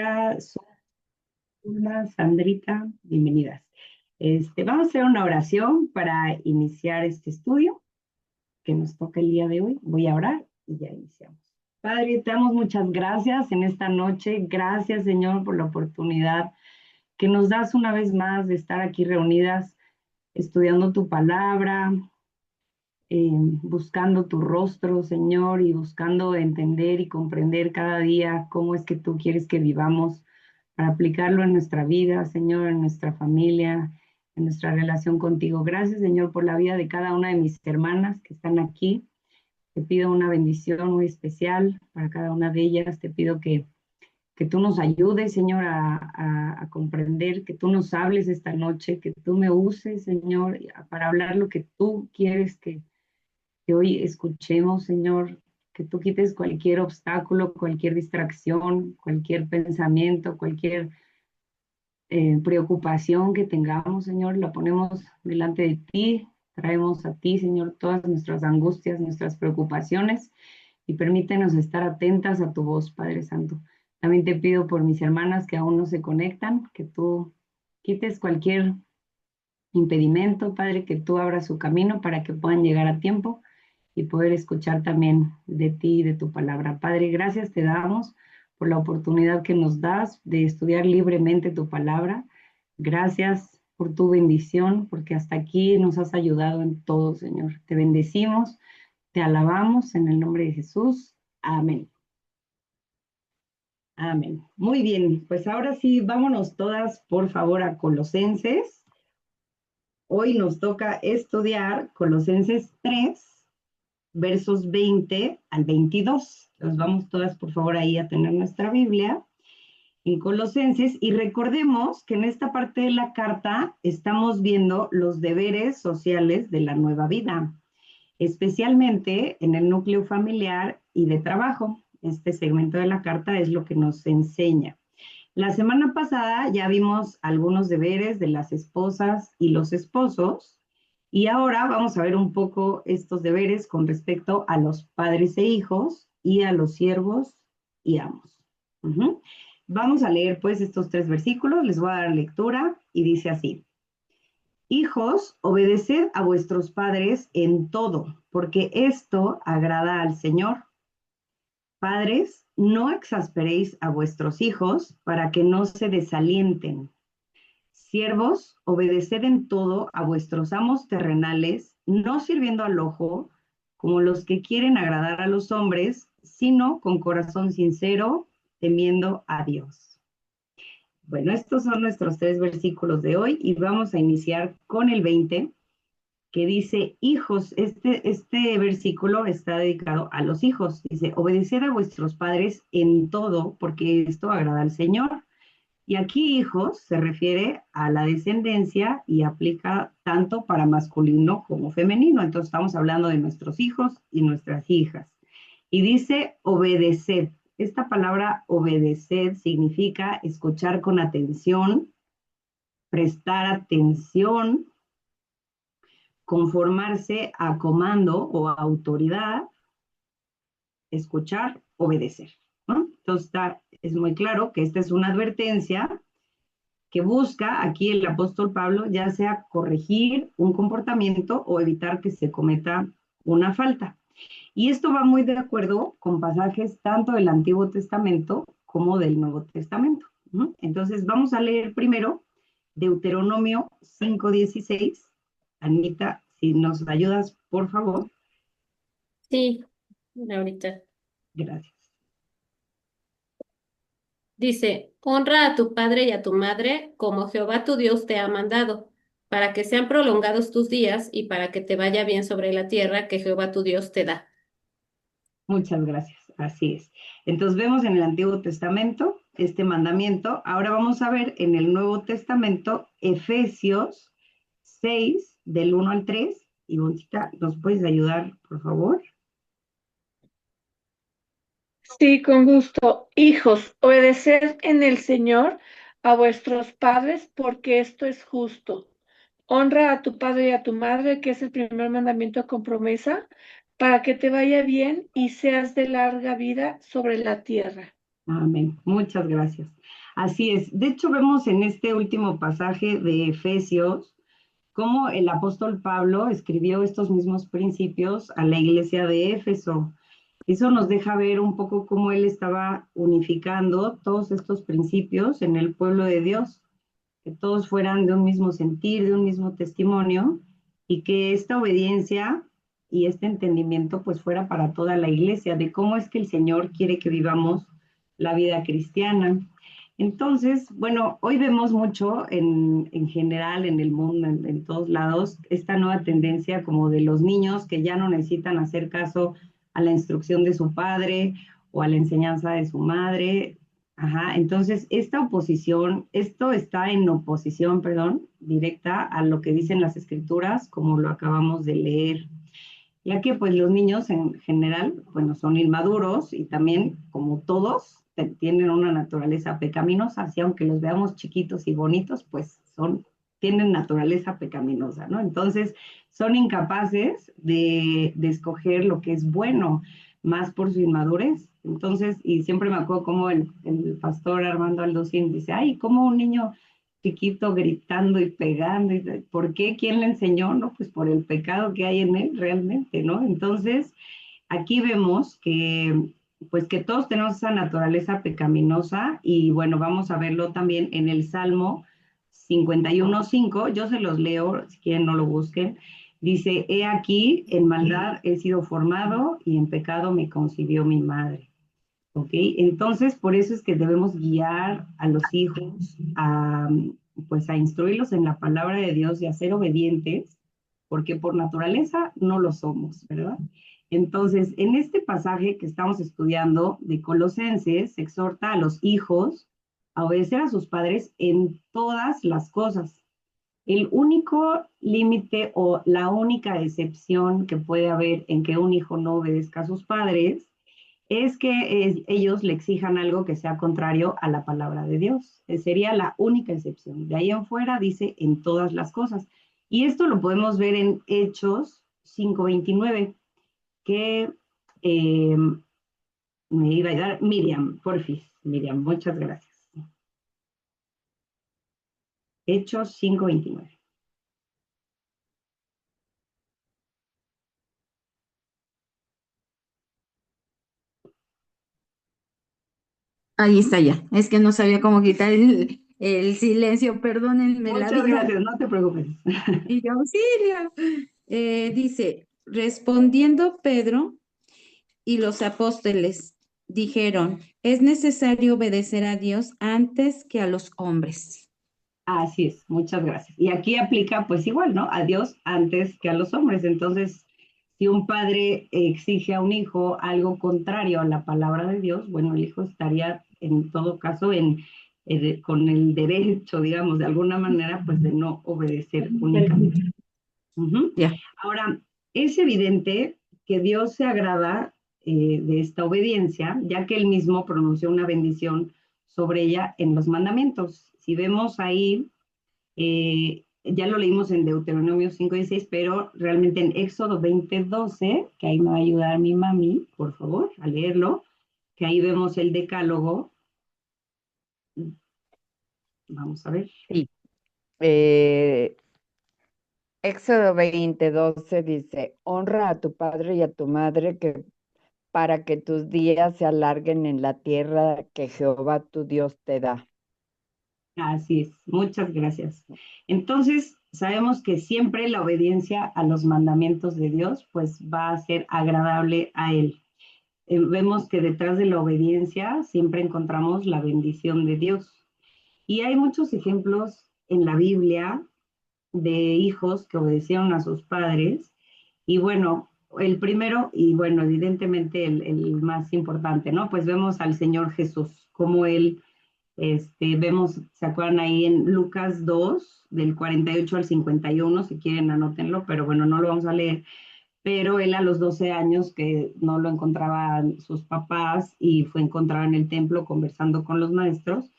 Hola, Zulma, Sandrita, bienvenidas. Vamos a hacer una oración para iniciar este estudio que nos toca el día de hoy. Voy a orar y ya iniciamos. Padre, te damos muchas gracias en esta noche. Gracias, Señor, por la oportunidad que nos das una vez más de estar aquí reunidas estudiando tu palabra, buscando tu rostro, Señor, y buscando entender y comprender cada día cómo es que tú quieres que vivamos para aplicarlo en nuestra vida, Señor, en nuestra familia, en nuestra relación contigo. Gracias, Señor, por la vida de cada una de mis hermanas que están aquí. Te pido una bendición muy especial para cada una de ellas. Te pido que tú nos ayudes, Señor, a comprender, que tú nos hables esta noche, que tú me uses, Señor, para hablar lo que tú quieres que hoy escuchemos, Señor, que tú quites cualquier obstáculo, cualquier distracción, cualquier pensamiento, cualquier preocupación que tengamos, Señor, la ponemos delante de ti, traemos a ti, Señor, todas nuestras angustias, nuestras preocupaciones y permítenos estar atentas a tu voz, Padre Santo. También te pido por mis hermanas que aún no se conectan, que tú quites cualquier impedimento, Padre, que tú abras su camino para que puedan llegar a tiempo y poder escuchar también de ti y de tu palabra. Padre, gracias te damos por la oportunidad que nos das de estudiar libremente tu palabra. Gracias por tu bendición, porque hasta aquí nos has ayudado en todo, Señor. Te bendecimos, te alabamos en el nombre de Jesús. Amén. Amén. Muy bien, pues ahora sí, vámonos todas, por favor, a Colosenses. Hoy nos toca estudiar Colosenses 3, versos 20 al 22. Nos vamos todas, por favor, ahí a tener nuestra Biblia en Colosenses y recordemos que en esta parte de la carta estamos viendo los deberes sociales de la nueva vida, especialmente en el núcleo familiar y de trabajo. Este segmento de la carta es lo que nos enseña. La semana pasada ya vimos algunos deberes de las esposas y los esposos y ahora vamos a ver un poco estos deberes con respecto a los padres e hijos y a los siervos y amos. Vamos a leer pues estos 3 versículos, les voy a dar lectura y dice así: Hijos, obedeced a vuestros padres en todo, porque esto agrada al Señor. Padres, no exasperéis a vuestros hijos para que no se desalienten. Siervos, obedeced en todo a vuestros amos terrenales, no sirviendo al ojo, como los que quieren agradar a los hombres, sino con corazón sincero, temiendo a Dios. Bueno, estos son nuestros 3 versículos de hoy y vamos a iniciar con el 20, que dice, hijos, este versículo está dedicado a los hijos. Dice, obedeced a vuestros padres en todo, porque esto agrada al Señor. Y aquí hijos se refiere a la descendencia y aplica tanto para masculino como femenino. Entonces estamos hablando de nuestros hijos y nuestras hijas. Y dice obedeced. Esta palabra obedecer significa escuchar con atención, prestar atención, conformarse a comando o a autoridad, escuchar, obedecer, ¿no? Entonces es muy claro que esta es una advertencia que busca aquí el apóstol Pablo, ya sea corregir un comportamiento o evitar que se cometa una falta. Y esto va muy de acuerdo con pasajes tanto del Antiguo Testamento como del Nuevo Testamento. Entonces vamos a leer primero Deuteronomio 5:16. Anita, si nos ayudas, por favor. Sí, ahorita. Gracias. Dice, honra a tu padre y a tu madre como Jehová tu Dios te ha mandado, para que sean prolongados tus días y para que te vaya bien sobre la tierra que Jehová tu Dios te da. Muchas gracias. Así es. Entonces vemos en el Antiguo Testamento este mandamiento. Ahora vamos a ver en el Nuevo Testamento Efesios 6, del 1 al 3. Y Boncita, ¿nos puedes ayudar, por favor? Sí, con gusto. Hijos, obedeced en el Señor a vuestros padres, porque esto es justo. Honra a tu padre y a tu madre, que es el primer mandamiento con promesa, para que te vaya bien y seas de larga vida sobre la tierra. Amén. Muchas gracias. Así es. De hecho, vemos en este último pasaje de Efesios cómo el apóstol Pablo escribió estos mismos principios a la iglesia de Éfeso. Eso nos deja ver un poco cómo él estaba unificando todos estos principios en el pueblo de Dios, que todos fueran de un mismo sentir, de un mismo testimonio, y que esta obediencia y este entendimiento pues fuera para toda la iglesia, de cómo es que el Señor quiere que vivamos la vida cristiana. Entonces, bueno, hoy vemos mucho en general en el mundo, en todos lados, esta nueva tendencia como de los niños que ya no necesitan hacer caso a la instrucción de su padre o a la enseñanza de su madre. Ajá, entonces esta oposición, esto está en oposición, perdón, directa a lo que dicen las escrituras, como lo acabamos de leer, ya que pues los niños en general, bueno, son inmaduros y también como todos tienen una naturaleza pecaminosa, así aunque los veamos chiquitos y bonitos, pues tienen naturaleza pecaminosa, ¿no? Entonces son incapaces de escoger lo que es bueno, más por su inmadurez. Entonces, y siempre me acuerdo como el pastor Armando Aldocín dice, ay, como un niño chiquito gritando y pegando. ¿Por qué? ¿Quién le enseñó? No, pues por el pecado que hay en él realmente, ¿no? Entonces, aquí vemos que, pues que todos tenemos esa naturaleza pecaminosa y bueno, vamos a verlo también en el Salmo 51:5. Yo se los leo, si quieren no lo busquen. Dice, he aquí, en maldad he sido formado y en pecado me concibió mi madre. ¿Ok? Entonces, por eso es que debemos guiar a los hijos pues a instruirlos en la palabra de Dios y a ser obedientes, porque por naturaleza no lo somos, ¿verdad? Entonces, en este pasaje que estamos estudiando de Colosenses, se exhorta a los hijos a obedecer a sus padres en todas las cosas. El único límite o la única excepción que puede haber en que un hijo no obedezca a sus padres es que ellos le exijan algo que sea contrario a la palabra de Dios. Sería la única excepción. De ahí en fuera dice en todas las cosas. Y esto lo podemos ver en Hechos 5:29, que eh, me iba a dar Miriam, porfis. Miriam, muchas gracias. Hechos 5:29. Ahí está ya. Es que no sabía cómo quitar el silencio. Perdónenme la Muchas vida. gracias, no te preocupes. Y yo, auxilio. Dice, respondiendo Pedro y los apóstoles dijeron, es necesario obedecer a Dios antes que a los hombres. Así es, muchas gracias. Y aquí aplica pues igual, ¿no? A Dios antes que a los hombres. Entonces, si un padre exige a un hijo algo contrario a la palabra de Dios, bueno, el hijo estaría en todo caso con el derecho, digamos, de alguna manera, pues de no obedecer únicamente. Ya. Ahora, es evidente que Dios se agrada de esta obediencia, ya que él mismo pronunció una bendición sobre ella en los mandamientos. Si vemos ahí, ya lo leímos en Deuteronomio 5:16, pero realmente en Éxodo 20:12, que ahí me va a ayudar mi mami, por favor, a leerlo, que ahí vemos el decálogo. Vamos a ver. Sí. Eh, Éxodo 20:12 dice, honra a tu padre y a tu madre para que tus días se alarguen en la tierra que Jehová tu Dios te da. Así es, muchas gracias. Entonces, sabemos que siempre la obediencia a los mandamientos de Dios, pues va a ser agradable a Él. Vemos que detrás de la obediencia siempre encontramos la bendición de Dios. Y hay muchos ejemplos en la Biblia de hijos que obedecieron a sus padres. Y bueno, el primero, y bueno, evidentemente el más importante, ¿no? Pues vemos al Señor Jesús, como Él vemos, ¿se acuerdan ahí en Lucas 2, del 48 al 51? Si quieren, anótenlo, pero bueno, no lo vamos a leer. Pero él a los 12 años que no lo encontraban sus papás y fue encontrado en el templo conversando con los maestros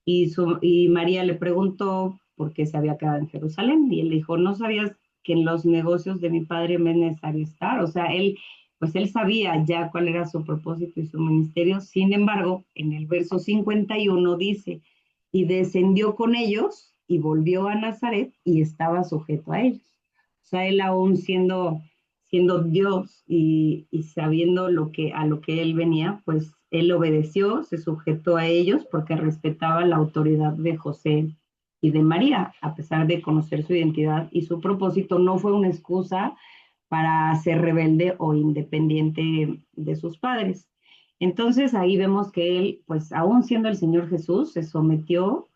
y María le preguntó por qué se había quedado en Jerusalén y él dijo, ¿no sabías que en los negocios de mi padre me es necesario estar? O sea, él pues él sabía ya cuál era su propósito y su ministerio. Sin embargo, en el verso 51 dice, y descendió con ellos y volvió a Nazaret y estaba sujeto a ellos. O sea, él aún siendo Dios y sabiendo a lo que él venía, pues él obedeció, se sujetó a ellos porque respetaba la autoridad de José y de María, a pesar de conocer su identidad y su propósito. No fue una excusa para ser rebelde o independiente de sus padres. Entonces ahí vemos que él, pues aún siendo el Señor Jesús, se sometió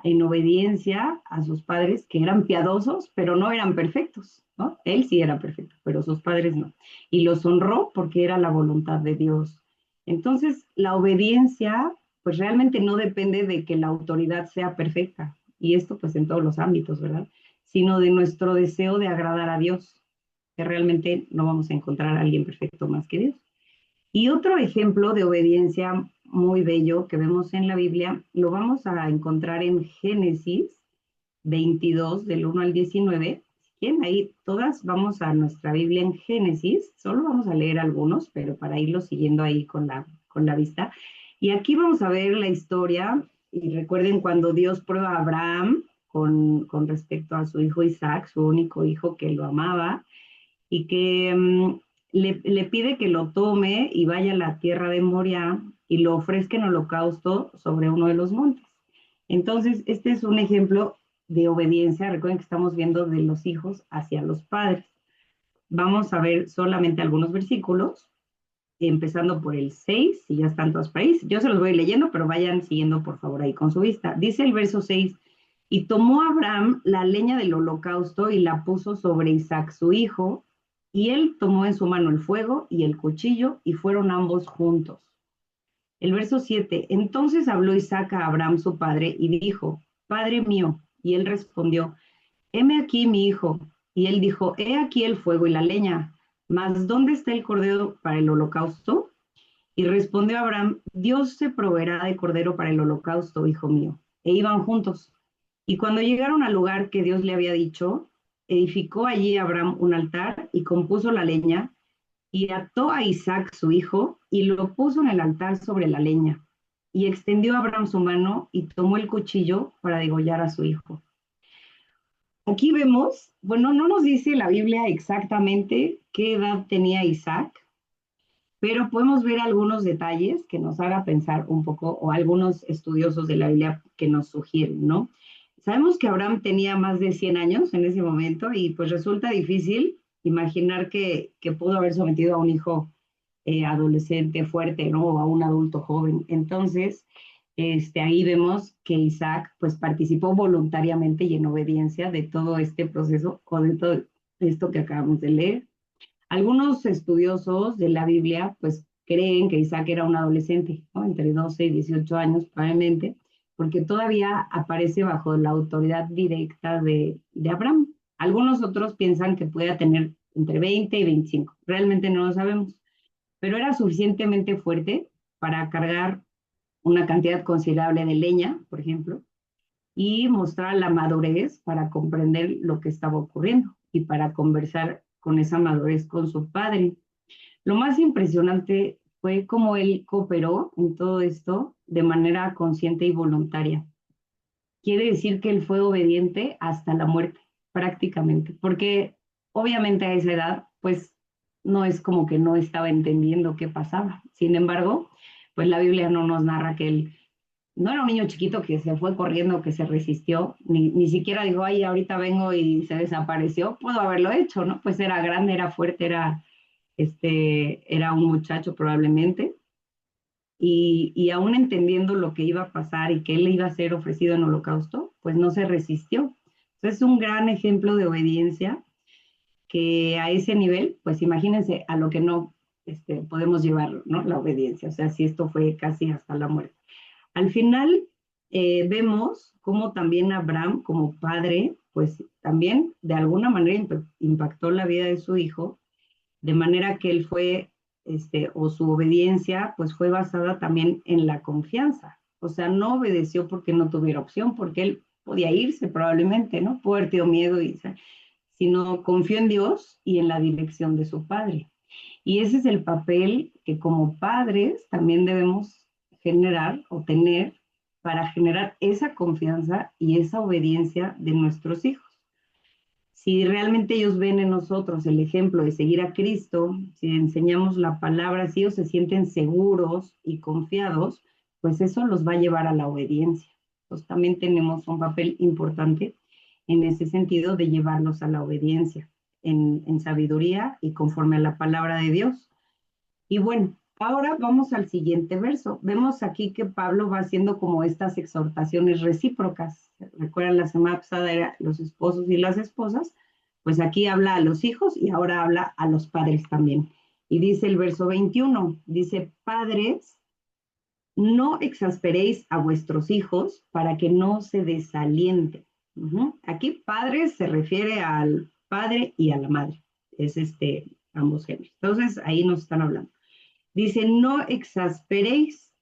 en obediencia a sus padres, que eran piadosos, pero no eran perfectos, ¿no? Él sí era perfecto, pero sus padres no. Y los honró porque era la voluntad de Dios. Entonces, la obediencia, pues realmente no depende de que la autoridad sea perfecta, y esto pues en todos los ámbitos, ¿verdad? Sino de nuestro deseo de agradar a Dios, que realmente no vamos a encontrar a alguien perfecto más que Dios. Y otro ejemplo de obediencia muy bello que vemos en la Biblia lo vamos a encontrar en Génesis 22, del 1 al 19. Si quieren, ahí todas vamos a nuestra Biblia en Génesis, solo vamos a leer algunos, pero para irlo siguiendo ahí con la vista. Y aquí vamos a ver la historia, y recuerden cuando Dios prueba a Abraham con respecto a su hijo Isaac, su único hijo que lo amaba, y que le pide que lo tome y vaya a la tierra de Moria y lo ofrezca en holocausto sobre uno de los montes. Entonces, este es un ejemplo de obediencia. Recuerden que estamos viendo de los hijos hacia los padres. Vamos a ver solamente algunos versículos, empezando por el 6, si ya están todos por ahí. Yo se los voy leyendo, pero vayan siguiendo por favor ahí con su vista. Dice el verso 6, y tomó Abraham la leña del holocausto y la puso sobre Isaac su hijo, y él tomó en su mano el fuego y el cuchillo, y fueron ambos juntos. El verso 7, entonces habló Isaac a Abraham su padre y dijo, Padre mío, y él respondió, heme aquí mi hijo. Y él dijo, he aquí el fuego y la leña, mas ¿dónde está el cordero para el holocausto? Y respondió Abraham, Dios se proveerá de cordero para el holocausto, hijo mío. E iban juntos. Y cuando llegaron al lugar que Dios le había dicho, edificó allí Abraham un altar y compuso la leña, y ató a Isaac su hijo y lo puso en el altar sobre la leña. Y extendió Abraham su mano y tomó el cuchillo para degollar a su hijo. Aquí vemos, bueno, no nos dice la Biblia exactamente qué edad tenía Isaac, pero podemos ver algunos detalles que nos haga pensar un poco, o algunos estudiosos de la Biblia que nos sugieren, ¿no? Sabemos que Abraham tenía más de 100 años en ese momento y pues resulta difícil imaginar que pudo haber sometido a un hijo adolescente fuerte, ¿no? O a un adulto joven. Entonces, ahí vemos que Isaac pues participó voluntariamente y en obediencia de todo este proceso o de todo esto que acabamos de leer. Algunos estudiosos de la Biblia pues creen que Isaac era un adolescente, ¿no? Entre 12 y 18 años probablemente, porque todavía aparece bajo la autoridad directa de Abraham. Algunos otros piensan que pueda tener entre 20 y 25. Realmente no lo sabemos, pero era suficientemente fuerte para cargar una cantidad considerable de leña, por ejemplo, y mostrar la madurez para comprender lo que estaba ocurriendo y para conversar con esa madurez con su padre. Lo más impresionante fue cómo él cooperó en todo esto de manera consciente y voluntaria. Quiere decir que él fue obediente hasta la muerte, prácticamente, porque obviamente a esa edad, pues no es como que no estaba entendiendo qué pasaba. Sin embargo, pues la Biblia no nos narra que él no era un niño chiquito que se fue corriendo, que se resistió, ni siquiera dijo, ay, ahorita vengo y se desapareció. Pudo haberlo hecho, ¿no? Pues era grande, era fuerte, era un muchacho probablemente. Y aún entendiendo lo que iba a pasar y que él iba a ser ofrecido en holocausto, pues no se resistió. Entonces es un gran ejemplo de obediencia que a ese nivel, pues imagínense a lo que no podemos llevar, ¿no? La obediencia, o sea, si esto fue casi hasta la muerte. Al final vemos cómo también Abraham como padre, pues también de alguna manera impactó la vida de su hijo, de manera que él fue, o su obediencia, pues fue basada también en la confianza. O sea, no obedeció porque no tuviera opción, porque él podía irse probablemente, ¿no? Puede haber tenido miedo, sino confió en Dios y en la dirección de su padre. Y ese es el papel que como padres también debemos generar o tener para generar esa confianza y esa obediencia de nuestros hijos. Si realmente ellos ven en nosotros el ejemplo de seguir a Cristo, si enseñamos la palabra, si ellos se sienten seguros y confiados, pues eso los va a llevar a la obediencia. Entonces también tenemos un papel importante en ese sentido de llevarlos a la obediencia, en sabiduría y conforme a la palabra de Dios. Y bueno, ahora vamos al siguiente verso. Vemos aquí que Pablo va haciendo como estas exhortaciones recíprocas. Recuerdan, la semana pasada eran los esposos y las esposas, pues aquí habla a los hijos y ahora habla a los padres también. Y dice el verso 21, dice, padres, no exasperéis a vuestros hijos para que no se desalienten. Aquí padres se refiere al padre y a la madre. Es ambos géneros. Entonces ahí nos están hablando. Dice, no exasperéis.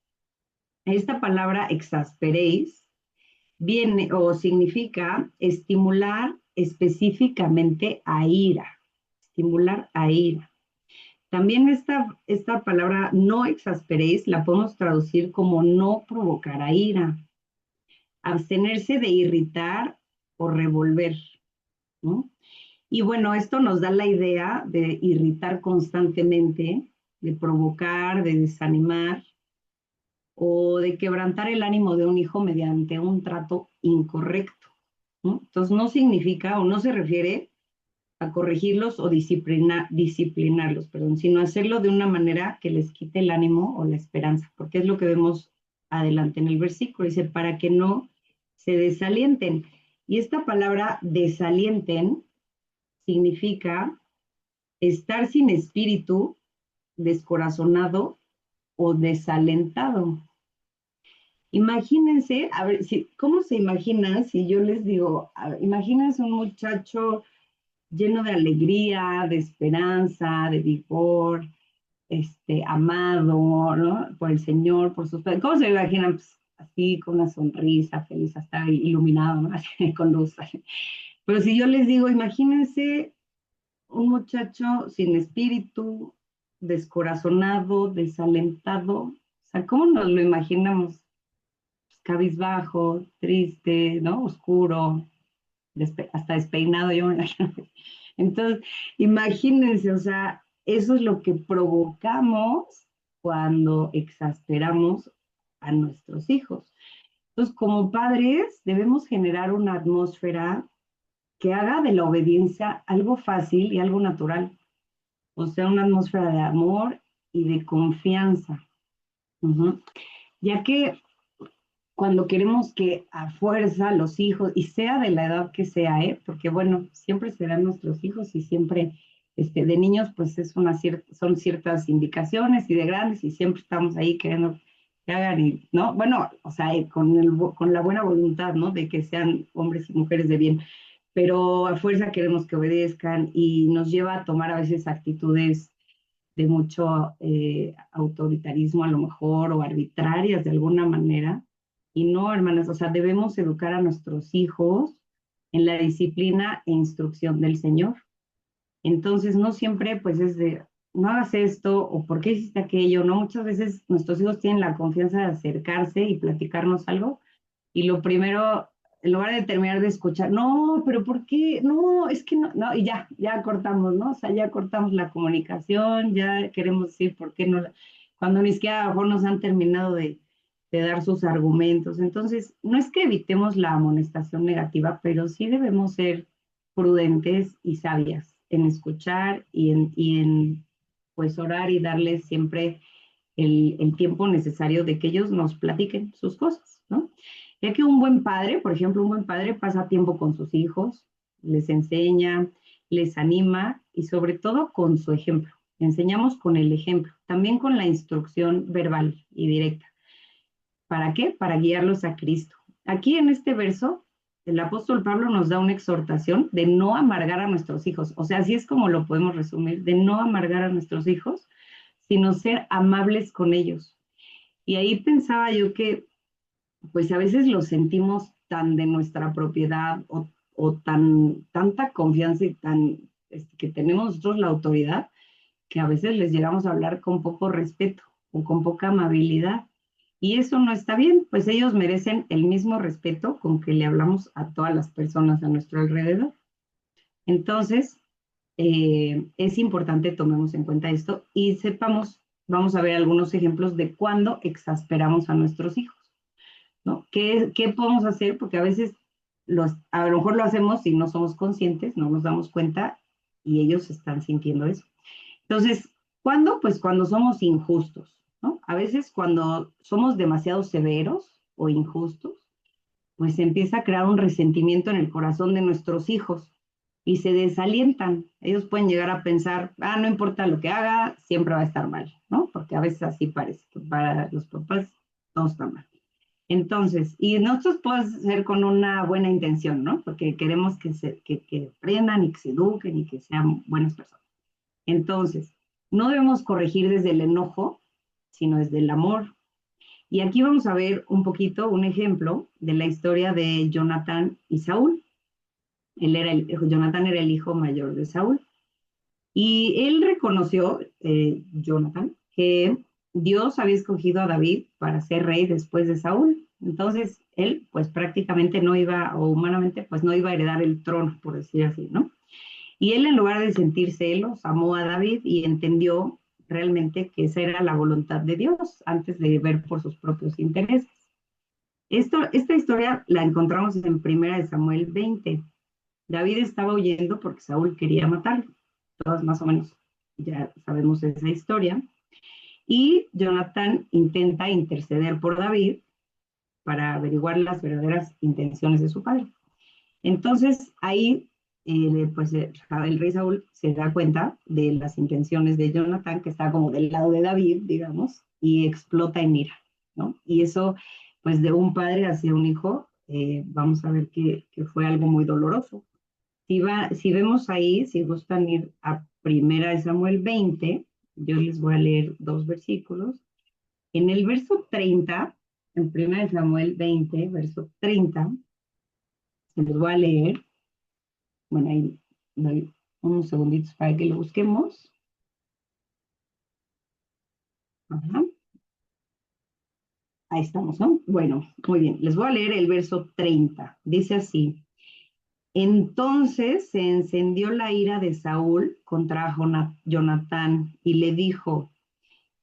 Esta palabra exasperéis viene o significa estimular específicamente a ira. Estimular a ira. También esta palabra no exasperéis la podemos traducir como no provocar a ira. Abstenerse de irritar o revolver, ¿no? Y bueno, esto nos da la idea de irritar constantemente, de provocar, de desanimar o de quebrantar el ánimo de un hijo mediante un trato incorrecto, ¿no? Entonces no significa o no se refiere a corregirlos o disciplinarlos, sino hacerlo de una manera que les quite el ánimo o la esperanza, porque es lo que vemos adelante en el versículo. Dice, para que no se desalienten. Y esta palabra desalienten significa estar sin espíritu, descorazonado o desalentado. Imagínense, a ver, ¿cómo se imaginan si yo les digo, imagínense un muchacho lleno de alegría, de esperanza, de vigor, amado, ¿no? Por el Señor, por sus padres. ¿Cómo se imaginan? Pues, así, con una sonrisa, feliz, hasta iluminado, ¿no? Así, con luz. Pero si yo les digo, imagínense un muchacho sin espíritu, descorazonado, desalentado, o sea, ¿cómo nos lo imaginamos? Pues, cabizbajo, triste, ¿no? Oscuro, hasta despeinado, yo me imagino. Entonces, imagínense, o sea, eso es lo que provocamos cuando exasperamos a nuestros hijos. Entonces, como padres, debemos generar una atmósfera que haga de la obediencia algo fácil y algo natural. O sea, una atmósfera de amor y de confianza. Ya que cuando queremos que a fuerza los hijos, y sea de la edad que sea, porque bueno, siempre serán nuestros hijos y siempre de niños pues son ciertas indicaciones y de grandes y siempre estamos ahí queriendo que hagan y, ¿no? Bueno, o sea, con la buena voluntad, ¿no? De que sean hombres y mujeres de bien, pero a fuerza queremos que obedezcan y nos lleva a tomar a veces actitudes de mucho autoritarismo a lo mejor o arbitrarias de alguna manera. Y no, hermanas, o sea, debemos educar a nuestros hijos en la disciplina e instrucción del Señor. Entonces, no siempre pues es de, no hagas esto o por qué hiciste aquello, ¿no? Muchas veces nuestros hijos tienen la confianza de acercarse y platicarnos algo y lo primero, en lugar de terminar de escuchar, no, pero ¿por qué? No, es que no, no, y ya cortamos, ¿no? O sea, ya cortamos la comunicación, ya queremos decir por qué no, cuando ni siquiera a lo mejor nos han terminado de dar sus argumentos. Entonces, no es que evitemos la amonestación negativa, pero sí debemos ser prudentes y sabias en escuchar y en pues orar y darles siempre el tiempo necesario de que ellos nos platiquen sus cosas, ¿no? Ya que un buen padre, por ejemplo, un buen padre pasa tiempo con sus hijos, les enseña, les anima y sobre todo con su ejemplo. Enseñamos con el ejemplo, también con la instrucción verbal y directa. ¿Para qué? Para guiarlos a Cristo. Aquí en este verso, el apóstol Pablo nos da una exhortación de no amargar a nuestros hijos. O sea, así es como lo podemos resumir, de no amargar a nuestros hijos, sino ser amables con ellos. Y ahí pensaba yo que, pues a veces los sentimos tan de nuestra propiedad o tanta confianza y tan que tenemos nosotros la autoridad, que a veces les llegamos a hablar con poco respeto o con poca amabilidad. Y eso no está bien, pues ellos merecen el mismo respeto con que le hablamos a todas las personas a nuestro alrededor. Entonces, es importante tomemos en cuenta esto y sepamos, vamos a ver algunos ejemplos de cuándo exasperamos a nuestros hijos, ¿no? ¿Qué podemos hacer? Porque a veces a lo mejor lo hacemos y no somos conscientes, no nos damos cuenta y ellos están sintiendo eso. Entonces, ¿cuándo? Pues cuando somos injustos, ¿no? A veces cuando somos demasiado severos o injustos, pues se empieza a crear un resentimiento en el corazón de nuestros hijos y se desalientan. Ellos pueden llegar a pensar, no importa lo que haga, siempre va a estar mal, ¿no? Porque a veces así parece, que para los papás todo está mal. Entonces, y nosotros podemos hacer con una buena intención, ¿no? Porque queremos que aprendan y que se eduquen y que sean buenas personas. Entonces, no debemos corregir desde el enojo, sino desde el amor. Y aquí vamos a ver un poquito, un ejemplo de la historia de Jonatán y Saúl. Jonatán era el hijo mayor de Saúl. Y él reconoció, Jonatán, que Dios había escogido a David para ser rey después de Saúl. Entonces, él, pues prácticamente no iba, o humanamente, pues no iba a heredar el trono, por decir así, ¿no? Y él, en lugar de sentir celos, amó a David y entendió realmente que esa era la voluntad de Dios antes de ver por sus propios intereses. Esta historia la encontramos en 1 Samuel 20. David estaba huyendo porque Saúl quería matarlo. Todos más o menos ya sabemos esa historia. Y Jonatán intenta interceder por David para averiguar las verdaderas intenciones de su padre. Entonces ahí pues el rey Saúl se da cuenta de las intenciones de Jonatán, que está como del lado de David, digamos, y explota en ira, ¿no? Y eso, pues de un padre hacia un hijo, vamos a ver que fue algo muy doloroso. Si vemos ahí, si gustan ir a 1 Samuel 20, yo les voy a leer 2 versículos. En el verso 30, en 1 Samuel 20, verso 30, se los voy a leer. Bueno, ahí doy unos segunditos para que lo busquemos. Ajá. Ahí estamos, ¿no? Bueno, muy bien. Les voy a leer el verso 30. Dice así: Entonces se encendió la ira de Saúl contra Jonatán y le dijo: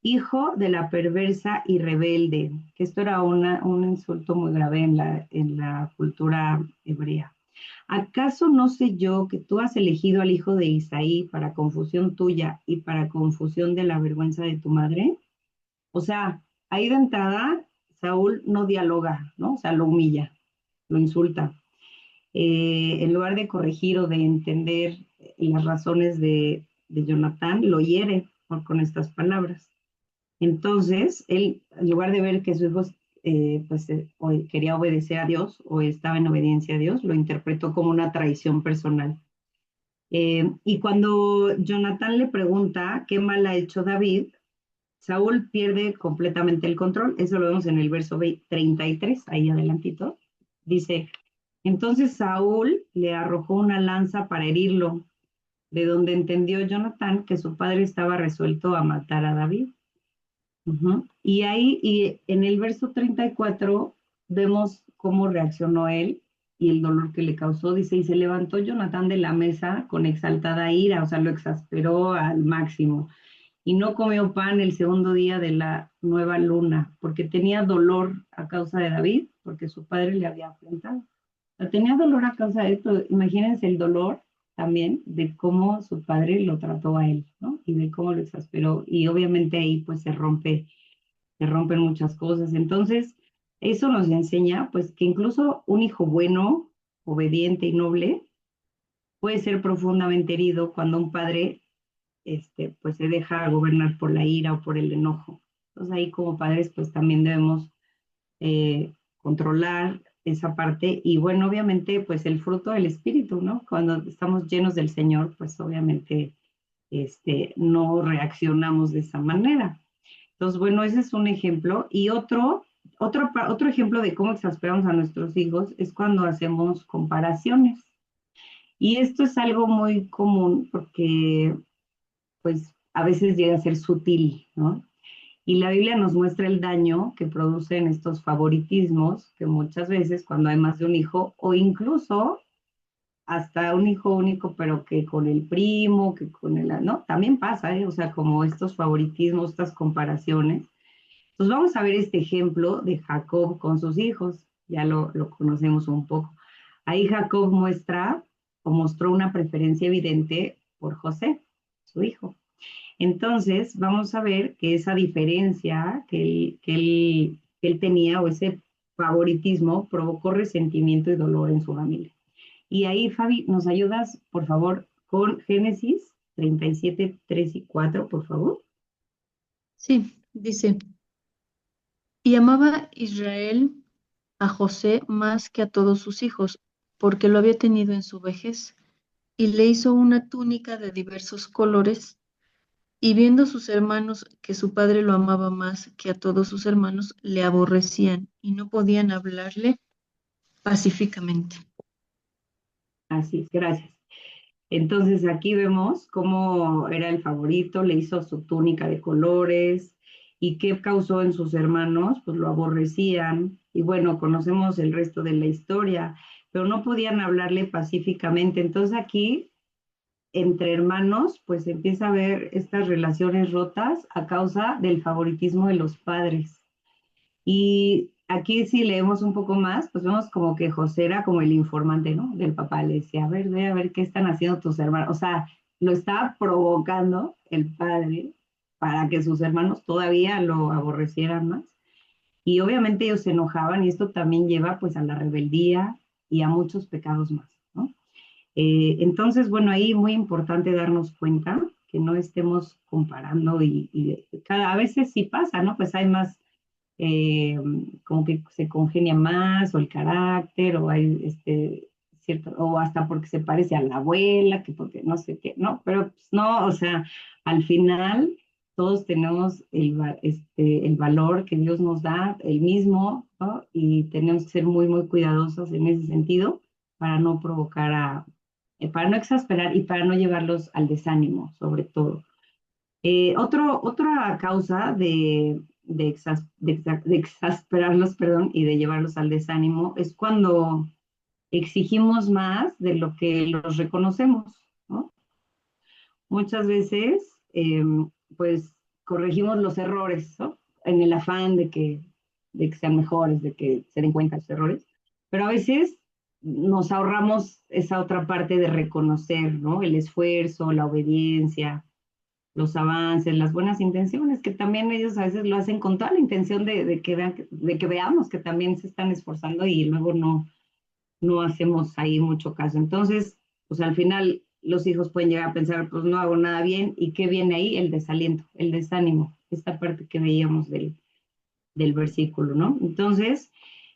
hijo de la perversa y rebelde, que esto era un insulto muy grave en la cultura hebrea. ¿Acaso no sé yo que tú has elegido al hijo de Isaí para confusión tuya y para confusión de la vergüenza de tu madre? O sea, ahí de entrada, Saúl no dialoga, ¿no? O sea, lo humilla, lo insulta. En lugar de corregir o de entender las razones de Jonatán, lo hiere con estas palabras. Entonces, él, en lugar de ver que su hijo quería obedecer a Dios o estaba en obediencia a Dios, lo interpretó como una traición personal. Y cuando Jonatán le pregunta qué mal ha hecho David, Saúl pierde completamente el control. Eso lo vemos en el verso 33, ahí adelantito. Dice: entonces Saúl le arrojó una lanza para herirlo, de donde entendió Jonatán que su padre estaba resuelto a matar a David. Y ahí, y en el verso 34, vemos cómo reaccionó él y el dolor que le causó. Dice: y se levantó Jonatán de la mesa con exaltada ira, o sea, lo exasperó al máximo. Y no comió pan el segundo día de la nueva luna, porque tenía dolor a causa de David, porque su padre le había afrontado. O sea, tenía dolor a causa de esto. Imagínense el dolor también de cómo su padre lo trató a él, ¿no? Y de cómo lo exasperó. Y obviamente ahí pues se rompen muchas cosas. Entonces, eso nos enseña pues que incluso un hijo bueno, obediente y noble puede ser profundamente herido cuando un padre pues se deja gobernar por la ira o por el enojo. Entonces ahí como padres pues también debemos controlar esa parte y bueno, obviamente pues el fruto del espíritu, ¿no? Cuando estamos llenos del Señor, pues obviamente no reaccionamos de esa manera. Entonces, bueno, ese es un ejemplo. Y otro ejemplo de cómo exasperamos a nuestros hijos es cuando hacemos comparaciones. Y esto es algo muy común porque, pues, a veces llega a ser sutil, ¿no? Y la Biblia nos muestra el daño que producen estos favoritismos, que muchas veces cuando hay más de un hijo, o incluso hasta un hijo único, pero que con el primo, que con el, ¿no? También pasa, ¿eh? O sea, como estos favoritismos, estas comparaciones. Pues vamos a ver este ejemplo de Jacob con sus hijos, ya lo conocemos un poco. Ahí Jacob muestra o mostró una preferencia evidente por José, su hijo. Entonces, vamos a ver que esa diferencia que él tenía o ese favoritismo provocó resentimiento y dolor en su familia. Y ahí, Fabi, ¿nos ayudas, por favor, con Génesis 37, 3 y 4, por favor? Sí, dice, y amaba Israel a José más que a todos sus hijos, porque lo había tenido en su vejez, y le hizo una túnica de diversos colores, y viendo sus hermanos que su padre lo amaba más que a todos sus hermanos, le aborrecían y no podían hablarle pacíficamente. Así es, gracias. Entonces aquí vemos cómo era el favorito, le hizo su túnica de colores y qué causó en sus hermanos, pues lo aborrecían y bueno, conocemos el resto de la historia, pero no podían hablarle pacíficamente. Entonces aquí, entre hermanos, pues empieza a haber estas relaciones rotas a causa del favoritismo de los padres. Y aquí si leemos un poco más, pues vemos como que José era como el informante, ¿no? Del papá, le decía, a ver, ve a ver qué están haciendo tus hermanos. O sea, lo estaba provocando el padre para que sus hermanos todavía lo aborrecieran más. Y obviamente ellos se enojaban y esto también lleva pues a la rebeldía y a muchos pecados más, ¿no? Entonces, bueno, ahí muy importante darnos cuenta que no estemos comparando y cada, a veces sí pasa, ¿no? Pues hay más eh, como que se congenia más, o el carácter, o hay cierto, o hasta porque se parece a la abuela, que porque no sé qué, no, pero pues, no, o sea, al final todos tenemos el valor que Dios nos da, el mismo, ¿no? Y tenemos que ser muy, muy cuidadosos en ese sentido para no provocar para no exasperar y para no llevarlos al desánimo, sobre todo. Otra causa de exasperarlos, perdón, y de llevarlos al desánimo es cuando exigimos más de lo que los reconocemos, ¿no? Muchas veces, pues, corregimos los errores, ¿no? En el afán de que sean mejores, de que se den cuenta de los errores, pero a veces nos ahorramos esa otra parte de reconocer, ¿no? El esfuerzo, la obediencia, los avances, las buenas intenciones, que también ellos a veces lo hacen con toda la intención de que vean, de que veamos que también se están esforzando y luego no hacemos ahí mucho caso. Entonces, pues al final los hijos pueden llegar a pensar, pues no hago nada bien, y ¿qué viene ahí? El desaliento, el desánimo, esta parte que veíamos del versículo, ¿no? Entonces,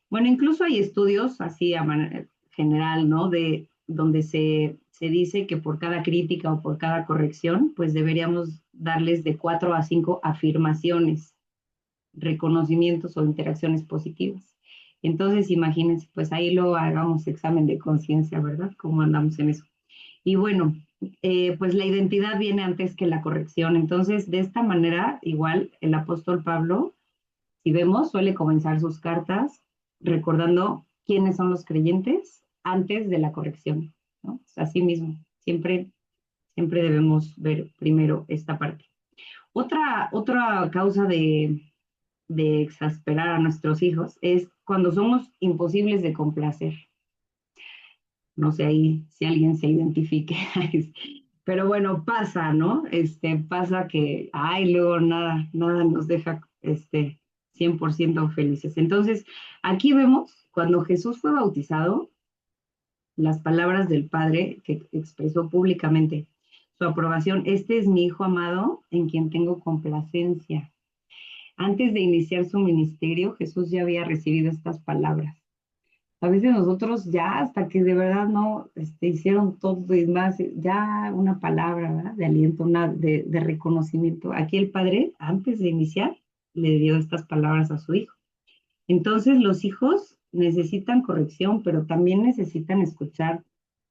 bueno, incluso hay estudios así a manera general, ¿no? De donde se dice que por cada crítica o por cada corrección, pues deberíamos darles de 4 a 5 afirmaciones, reconocimientos o interacciones positivas. Entonces, imagínense, pues ahí lo hagamos examen de conciencia, ¿verdad? ¿Cómo andamos en eso? Y bueno, pues la identidad viene antes que la corrección. Entonces, de esta manera, igual el apóstol Pablo, si vemos, suele comenzar sus cartas recordando quiénes son los creyentes antes de la corrección, ¿no? Así mismo, siempre debemos ver primero esta parte. Otra causa de exasperar a nuestros hijos es cuando somos imposibles de complacer. No sé ahí si alguien se identifique, pero bueno, pasa, ¿no? Pasa que, ay, luego nada nos deja, 100% felices. Entonces, aquí vemos cuando Jesús fue bautizado, las palabras del Padre que expresó públicamente su aprobación: este es mi Hijo amado en quien tengo complacencia. Antes de iniciar su ministerio, Jesús ya había recibido estas palabras. A veces nosotros ya hasta que de verdad no hicieron todo y más, ya una palabra, ¿verdad? De aliento, de reconocimiento. Aquí el Padre, antes de iniciar, le dio estas palabras a su Hijo. Entonces los hijos necesitan corrección, pero también necesitan escuchar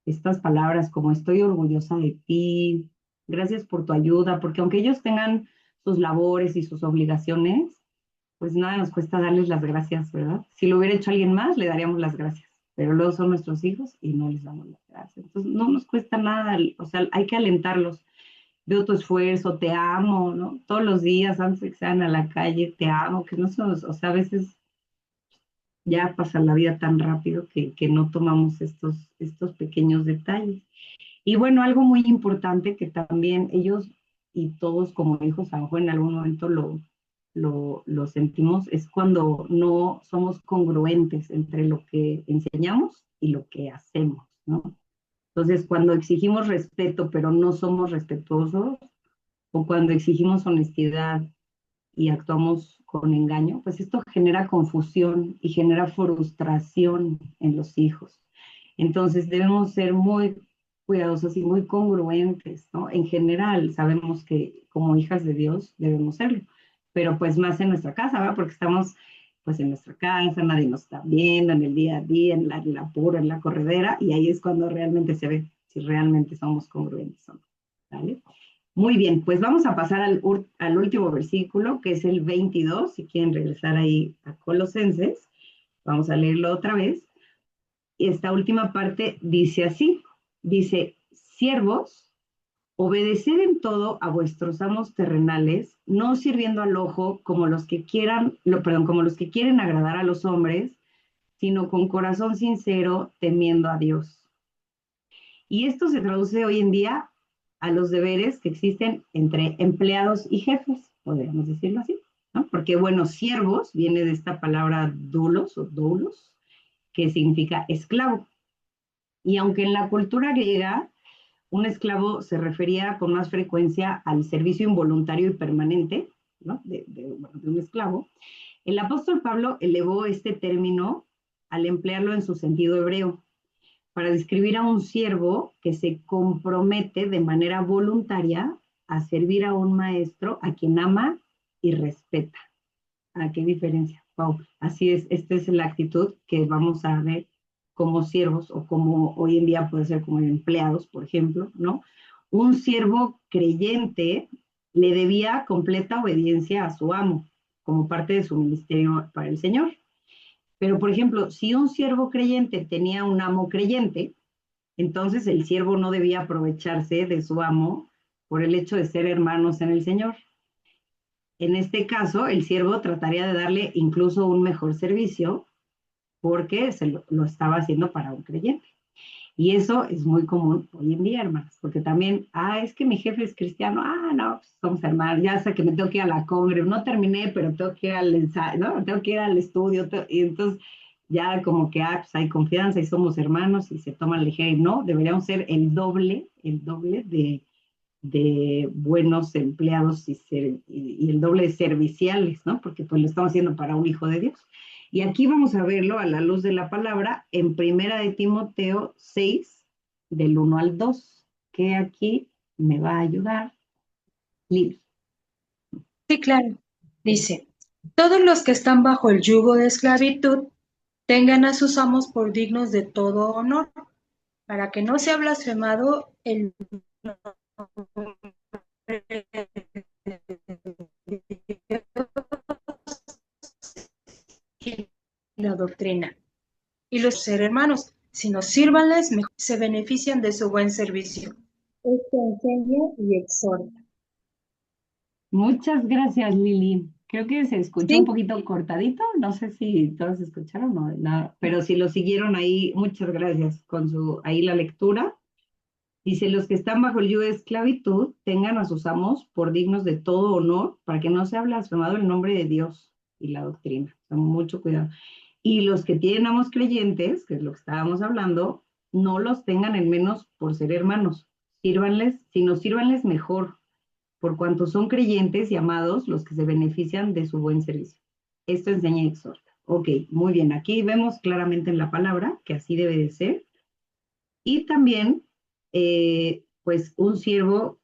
estas palabras como estoy orgullosa de ti, gracias por tu ayuda, porque aunque ellos tengan sus labores y sus obligaciones, pues nada nos cuesta darles las gracias, ¿verdad? Si lo hubiera hecho alguien más, le daríamos las gracias, pero luego son nuestros hijos y no les damos las gracias. Entonces, no nos cuesta nada, o sea, hay que alentarlos. Veo tu esfuerzo, te amo, ¿no? Todos los días antes de que salgan a la calle, te amo, que no somos, o sea, a veces ya pasa la vida tan rápido que no tomamos estos pequeños detalles. Y bueno, algo muy importante que también ellos y todos como hijos, a lo mejor en algún momento lo sentimos, es cuando no somos congruentes entre lo que enseñamos y lo que hacemos, ¿no? Entonces, cuando exigimos respeto, pero no somos respetuosos, o cuando exigimos honestidad y actuamos con engaño, pues esto genera confusión y genera frustración en los hijos. Entonces debemos ser muy cuidadosos y muy congruentes, ¿no? En general, sabemos que como hijas de Dios debemos serlo, pero pues más en nuestra casa, ¿verdad? Porque estamos pues en nuestra casa, nadie nos está viendo en el día a día, en la apuro, en la corredera, y ahí es cuando realmente se ve si realmente somos congruentes o no, ¿vale? Muy bien, pues vamos a pasar al último versículo, que es el 22, si quieren regresar ahí a Colosenses, vamos a leerlo otra vez. Y esta última parte dice así, dice, siervos, obedeced en todo a vuestros amos terrenales, no sirviendo al ojo como los que quieran, como los que quieren agradar a los hombres, sino con corazón sincero, temiendo a Dios. Y esto se traduce hoy en día a los deberes que existen entre empleados y jefes, podríamos decirlo así, ¿no? Porque, bueno, siervos viene de esta palabra doulos o doulos, que significa esclavo. Y aunque en la cultura griega un esclavo se refería con más frecuencia al servicio involuntario y permanente, ¿no? de un esclavo, el apóstol Pablo elevó este término al emplearlo en su sentido hebreo, para describir a un siervo que se compromete de manera voluntaria a servir a un maestro a quien ama y respeta. ¿A qué diferencia? Wow, así es, esta es la actitud que vamos a ver como siervos o como hoy en día puede ser como empleados, por ejemplo, ¿no? Un siervo creyente le debía completa obediencia a su amo como parte de su ministerio para el Señor. Pero, por ejemplo, si un siervo creyente tenía un amo creyente, entonces el siervo no debía aprovecharse de su amo por el hecho de ser hermanos en el Señor. En este caso, el siervo trataría de darle incluso un mejor servicio porque lo estaba haciendo para un creyente. Y eso es muy común hoy en día, hermanos, porque también, es que mi jefe es cristiano, no, pues somos hermanos, ya sé que me tengo que ir a la congre, no terminé, pero tengo que ir al ensayo, ¿no? Tengo que ir al estudio, y entonces ya como que pues hay confianza y somos hermanos y se toman ligera, y no, deberíamos ser el doble de buenos empleados y el doble de serviciales, ¿no? Porque pues lo estamos haciendo para un hijo de Dios. Y aquí vamos a verlo a la luz de la palabra en Primera de Timoteo 6, del 1 al 2, que aquí me va a ayudar Liz. Sí, claro. Dice, todos los que están bajo el yugo de esclavitud tengan a sus amos por dignos de todo honor, para que no sea blasfemado el la doctrina. Y los ser hermanos, si no sírvanles, mejor se benefician de su buen servicio. Esto enseña y exhorta. Muchas gracias, Lili. Creo que se escuchó un poquito cortadito, no sé si todos escucharon o nada, pero si lo siguieron ahí, muchas gracias con ahí la lectura. Dice, los que están bajo el yugo de esclavitud tengan a sus amos por dignos de todo honor, para que no sea blasfemado el nombre de Dios y la doctrina. Con mucho cuidado. Y los que tienen amos creyentes, que es lo que estábamos hablando, no los tengan en menos por ser hermanos. Sírvanles, sino sírvanles mejor, por cuanto son creyentes y amados los que se benefician de su buen servicio. Esto enseña y exhorta. Ok, muy bien. Aquí vemos claramente en la palabra que así debe de ser. Y también, pues un siervo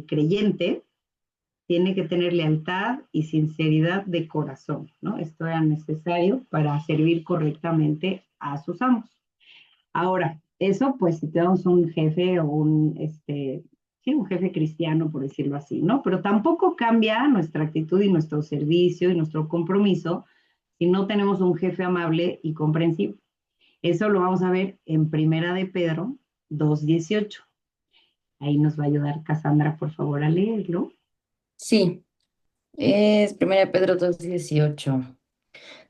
creyente tiene que tener lealtad y sinceridad de corazón, ¿no? Esto era necesario para servir correctamente a sus amos. Ahora, eso, pues, si tenemos un jefe o sí, un jefe cristiano, por decirlo así, ¿no? Pero tampoco cambia nuestra actitud y nuestro servicio y nuestro compromiso si no tenemos un jefe amable y comprensivo. Eso lo vamos a ver en Primera de Pedro 2:18. Ahí nos va a ayudar Cassandra, por favor, a leerlo. Sí, es 1 Pedro 2:18.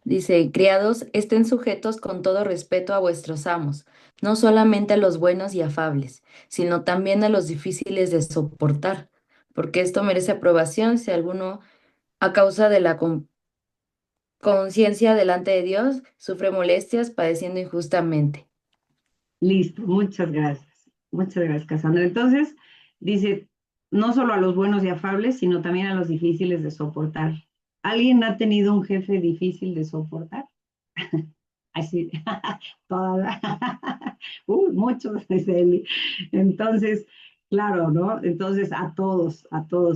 Dice, criados, estén sujetos con todo respeto a vuestros amos, no solamente a los buenos y afables, sino también a los difíciles de soportar, porque esto merece aprobación si alguno, a causa de la conciencia delante de Dios, sufre molestias padeciendo injustamente. Listo, muchas gracias. Muchas gracias, Cassandra. Entonces, dice, no solo a los buenos y afables, sino también a los difíciles de soportar. ¿Alguien ha tenido un jefe difícil de soportar? Así, todas. Muchos, dice Eli. Entonces, claro, ¿no? Entonces, a todos,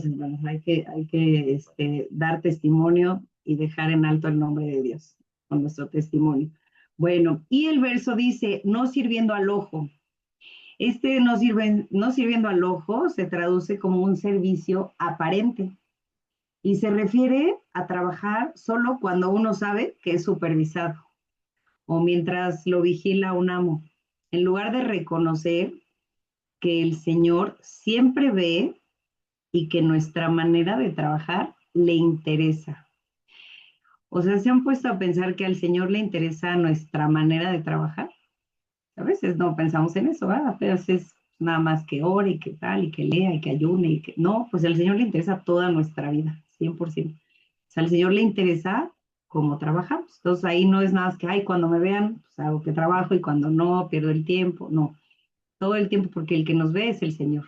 hermanos, hay que dar testimonio y dejar en alto el nombre de Dios con nuestro testimonio. Bueno, y el verso dice, no sirviendo al ojo. No sirviendo al ojo se traduce como un servicio aparente y se refiere a trabajar solo cuando uno sabe que es supervisado o mientras lo vigila un amo, en lugar de reconocer que el Señor siempre ve y que nuestra manera de trabajar le interesa. O sea, ¿se han puesto a pensar que al Señor le interesa nuestra manera de trabajar? A veces no pensamos en eso, ¿verdad? A veces nada más que ore y que tal, y que lea y que ayune y que... No, pues al Señor le interesa toda nuestra vida, 100%. O sea, al Señor le interesa cómo trabajamos. Entonces ahí no es nada más que, ay, cuando me vean, pues hago que trabajo y cuando no, pierdo el tiempo. No, todo el tiempo porque el que nos ve es el Señor.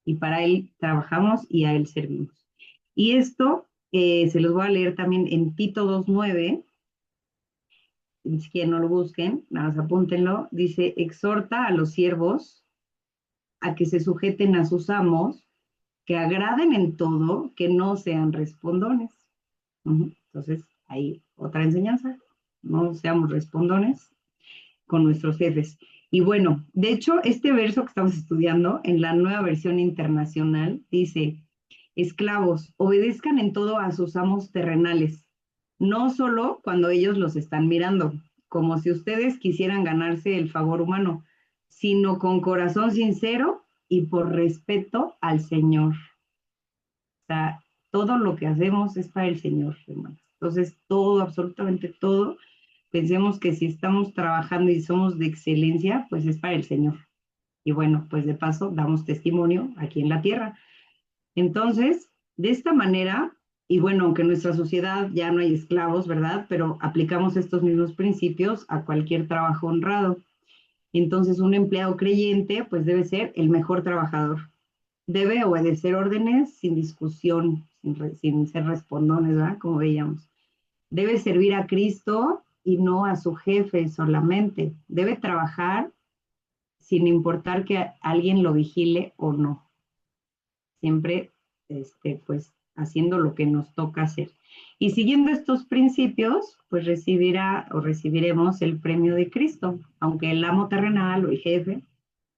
Y para Él trabajamos y a Él servimos. Y esto se los voy a leer también en Tito 2:9. Si quieren no lo busquen, nada más apúntenlo. Dice, exhorta a los siervos a que se sujeten a sus amos, que agraden en todo, que no sean respondones. Entonces, ahí otra enseñanza, no seamos respondones con nuestros jefes. Y bueno, de hecho, este verso que estamos estudiando en la Nueva Versión Internacional dice, esclavos, obedezcan en todo a sus amos terrenales, no solo cuando ellos los están mirando, como si ustedes quisieran ganarse el favor humano, sino con corazón sincero y por respeto al Señor. O sea, todo lo que hacemos es para el Señor, hermanos. Entonces, todo, absolutamente todo, pensemos que si estamos trabajando y somos de excelencia, pues es para el Señor. Y bueno, pues de paso damos testimonio aquí en la tierra. Entonces, de esta manera, y bueno, aunque en nuestra sociedad ya no hay esclavos, ¿verdad? Pero aplicamos estos mismos principios a cualquier trabajo honrado. Entonces, un empleado creyente, pues debe ser el mejor trabajador. Debe obedecer órdenes sin discusión, sin ser respondones, ¿verdad? Como veíamos. Debe servir a Cristo y no a su jefe solamente. Debe trabajar sin importar que alguien lo vigile o no. Siempre, pues, haciendo lo que nos toca hacer. Y siguiendo estos principios, pues recibiremos el premio de Cristo, aunque el amo terrenal o el jefe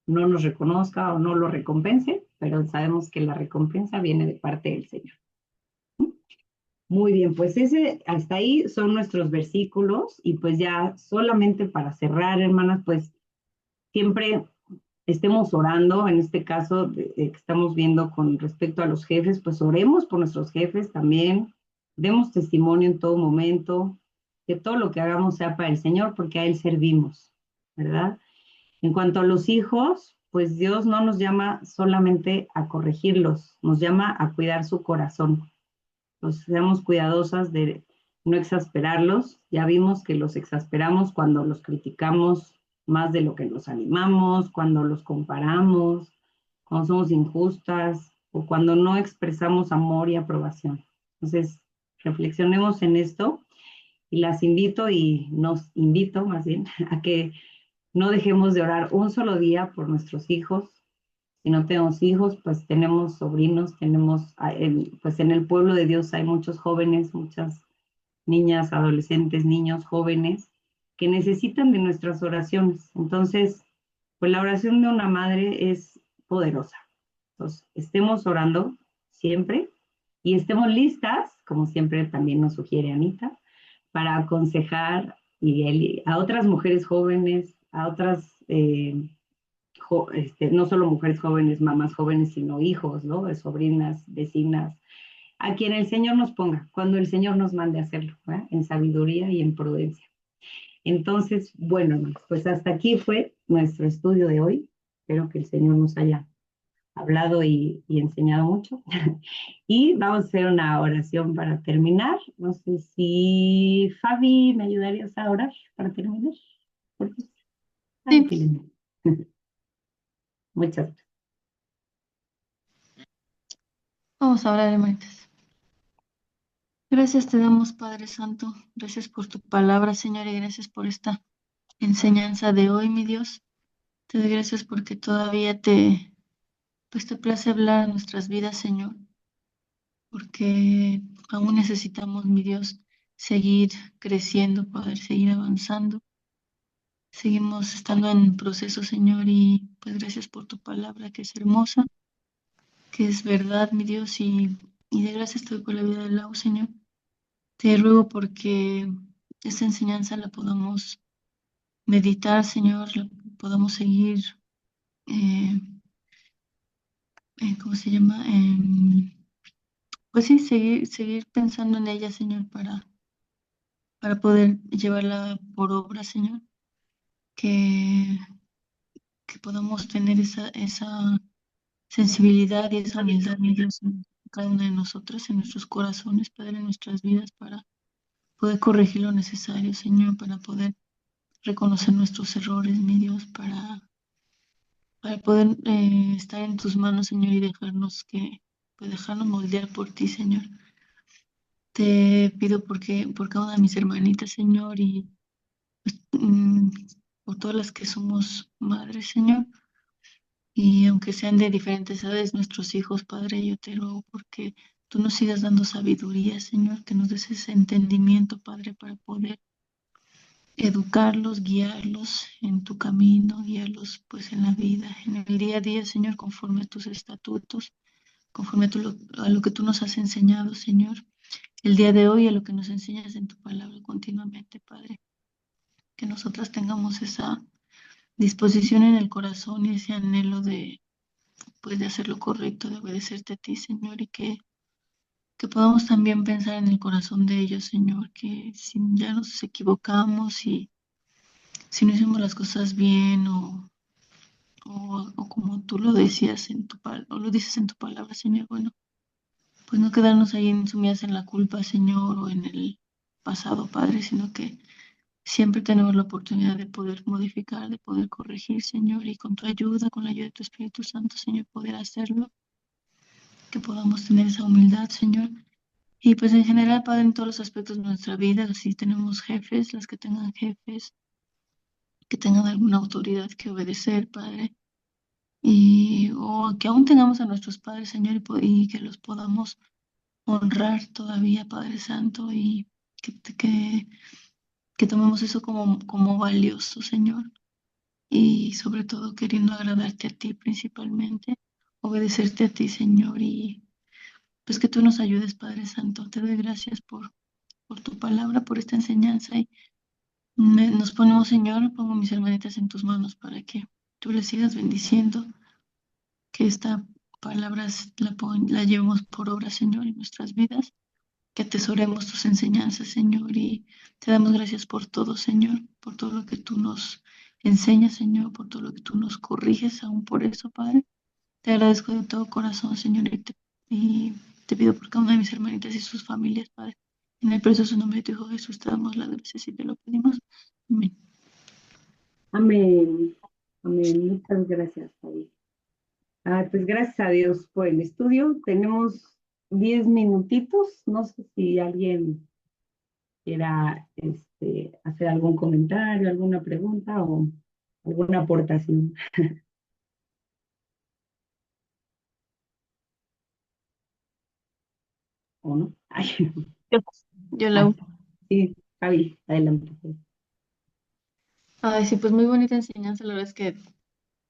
no nos reconozca o no lo recompense, pero sabemos que la recompensa viene de parte del Señor. Muy bien, pues hasta ahí son nuestros versículos y pues ya solamente para cerrar, hermanas, pues siempre estemos orando, en este caso que estamos viendo con respecto a los jefes, pues oremos por nuestros jefes también, demos testimonio en todo momento, que todo lo que hagamos sea para el Señor, porque a Él servimos, ¿verdad? En cuanto a los hijos, pues Dios no nos llama solamente a corregirlos, nos llama a cuidar su corazón. Entonces, seamos cuidadosas de no exasperarlos. Ya vimos que los exasperamos cuando los criticamos más de lo que los animamos, cuando los comparamos, cuando somos injustas o cuando no expresamos amor y aprobación. Entonces, reflexionemos en esto y las invito y nos invito más bien a que no dejemos de orar un solo día por nuestros hijos. Si no tenemos hijos, pues tenemos sobrinos, pues en el pueblo de Dios hay muchos jóvenes, muchas niñas, adolescentes, niños, jóvenes, que necesitan de nuestras oraciones. Entonces, pues la oración de una madre es poderosa. Entonces, estemos orando siempre y estemos listas, como siempre también nos sugiere Anita, para aconsejar a otras mujeres jóvenes, a otras, no solo mujeres jóvenes, mamás jóvenes, sino hijos, ¿no? De sobrinas, vecinas, a quien el Señor nos ponga, cuando el Señor nos mande a hacerlo, ¿verdad? En sabiduría y en prudencia. Entonces, bueno, hermanos, pues hasta aquí fue nuestro estudio de hoy. Espero que el Señor nos haya hablado y enseñado mucho. Y vamos a hacer una oración para terminar. No sé si Fabi, ¿me ayudarías a orar para terminar? Por favor. Ay, qué Sí, lindo. Muchas gracias. vamos a orar, hermanitas. Gracias te damos, Padre Santo. Gracias por tu palabra, Señor, y gracias por esta enseñanza de hoy, mi Dios. Te doy gracias porque todavía pues te place hablar a nuestras vidas, Señor, porque aún necesitamos, mi Dios, seguir creciendo, poder seguir avanzando. Seguimos estando en proceso, Señor, y pues gracias por tu palabra que es hermosa, que es verdad, mi Dios, y de gracias te doy por la vida de Lau, Señor. Te ruego porque esta enseñanza la podamos meditar, Señor, la podamos seguir, eh, ¿cómo se llama? Pues sí, seguir pensando en ella, Señor, para poder llevarla por obra, Señor, que, que podamos tener esa sensibilidad y esa humildad, mi Dios, en cada una de nosotras, en nuestros corazones, Padre, en nuestras vidas, para poder corregir lo necesario, Señor, para poder reconocer nuestros errores, mi Dios, para poder estar en tus manos, Señor, y pues dejarnos moldear por ti, Señor. Te pido por cada una de mis hermanitas, Señor, y mm, por todas las que somos madres, Señor. Y aunque sean de diferentes edades nuestros hijos, Padre, yo te ruego porque tú nos sigas dando sabiduría, Señor, que nos des ese entendimiento, Padre, para poder educarlos, guiarlos en tu camino, guiarlos pues en la vida, en el día a día, Señor, conforme a tus estatutos, conforme a lo que tú nos has enseñado, Señor, el día de hoy, a lo que nos enseñas en tu palabra continuamente, Padre, que nosotras tengamos esa disposición en el corazón y ese anhelo pues, de hacer lo correcto, de obedecerte a ti, Señor, y que podamos también pensar en el corazón de ellos, Señor, que si ya nos equivocamos y si no hicimos las cosas bien o como tú lo decías o lo dices en tu palabra, Señor, bueno, pues no quedarnos ahí sumidas en la culpa, Señor, o en el pasado, Padre, sino que siempre tenemos la oportunidad de poder modificar, de poder corregir, Señor, y con tu ayuda, con la ayuda de tu Espíritu Santo, Señor, poder hacerlo, que podamos tener esa humildad, Señor. Y pues en general, Padre, en todos los aspectos de nuestra vida, si tenemos jefes, las que tengan jefes, que tengan alguna autoridad que obedecer, Padre, o que aún tengamos a nuestros padres, Señor, y que los podamos honrar todavía, Padre Santo, y que tomemos eso como valioso, Señor, y sobre todo queriendo agradarte a ti principalmente, obedecerte a ti, Señor, y pues que tú nos ayudes, Padre Santo. Te doy gracias por tu palabra, por esta enseñanza, y nos ponemos, Señor, pongo mis hermanitas en tus manos para que tú les sigas bendiciendo, que esta palabra la llevemos por obra, Señor, en nuestras vidas, que atesoremos tus enseñanzas, Señor, y te damos gracias por todo, Señor, por todo lo que tú nos enseñas, Señor, por todo lo que tú nos corriges, aún por eso, Padre. Te agradezco de todo corazón, Señor, y te pido por cada una de mis hermanitas y sus familias, Padre. En el precioso nombre de tu Hijo Jesús te damos las gracias y te lo pedimos. Amén. Amén. Amén. Muchas gracias, Fabi. Pues gracias a Dios por el estudio. Tenemos 10 minutitos. No sé si alguien quiera hacer algún comentario, alguna pregunta o alguna aportación. ¿O no? Ay, Yo la... sí, Javi, adelante. Ay, sí, pues muy bonita enseñanza. La verdad es que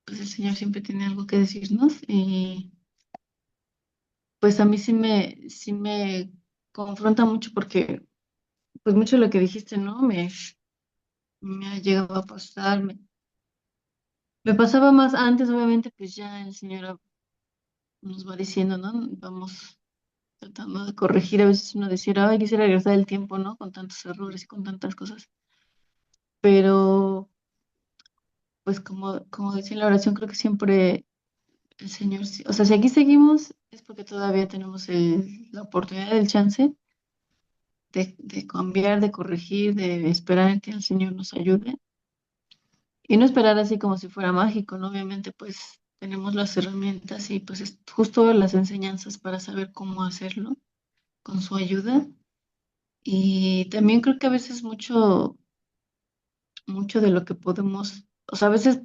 pues, el Señor siempre tiene algo que decirnos. Y pues a mí sí me confronta mucho porque, pues mucho de lo que dijiste, ¿no? Me ha llegado a pasar, me pasaba más antes, obviamente, pues ya el Señor nos va diciendo, ¿no? Vamos tratando de corregir, a veces uno decía, ay, quisiera regresar el tiempo, ¿no? Con tantos errores y con tantas cosas, pero pues como decía en la oración, creo que siempre el Señor, o sea, si aquí seguimos es porque todavía tenemos la oportunidad, el chance de cambiar, de corregir, de esperar en que el Señor nos ayude y no esperar así como si fuera mágico, ¿no? Obviamente, pues tenemos las herramientas y pues es justo las enseñanzas para saber cómo hacerlo con su ayuda. Y también creo que a veces mucho de lo que podemos, o sea, a veces